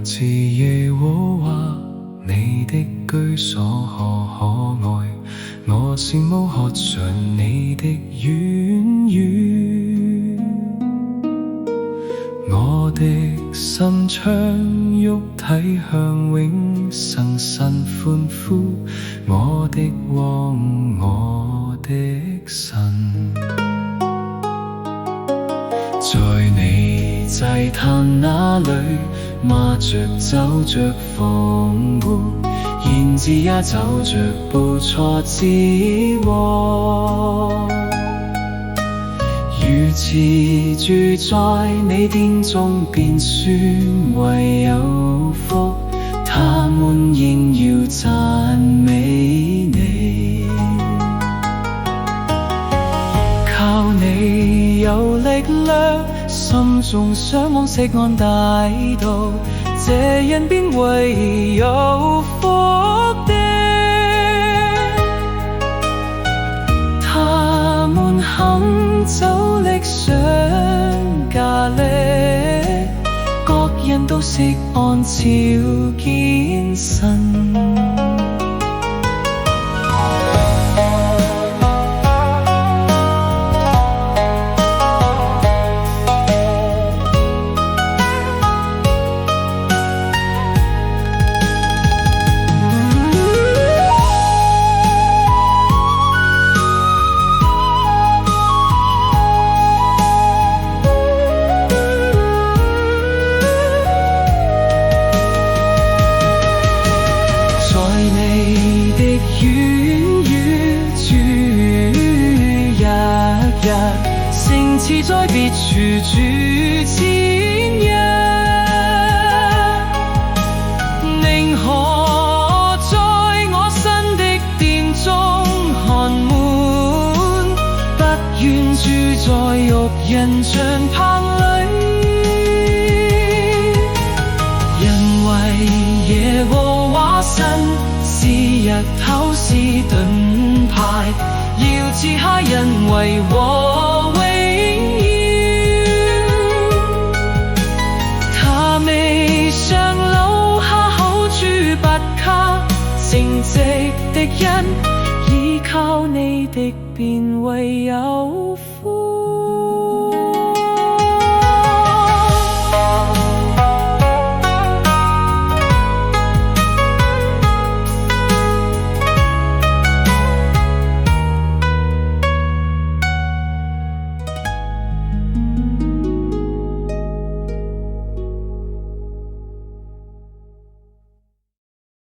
自耶和華你的居所何可愛，我羨慕渴想你的軟語。我的心腸肉體向永生神歡呼，我的王，我的神。在你祭壇那裏，麻雀走着放歌，燕子也走着報錯之禍。如此住在你殿中，便算為有福，他們仍要讚美你。靠你有力量，心中想往錫安大道，這人便為有福的。他們肯走力上加力，各人都錫安朝見神。勝似在別處住千日，寧可在我新的殿中看門，不願住在欲人帳棚裏。因為耶和華神是日頭是盾牌，要賜下人為和榮耀。他未嘗留下口誅筆卡，正直的人依靠你的便為有福。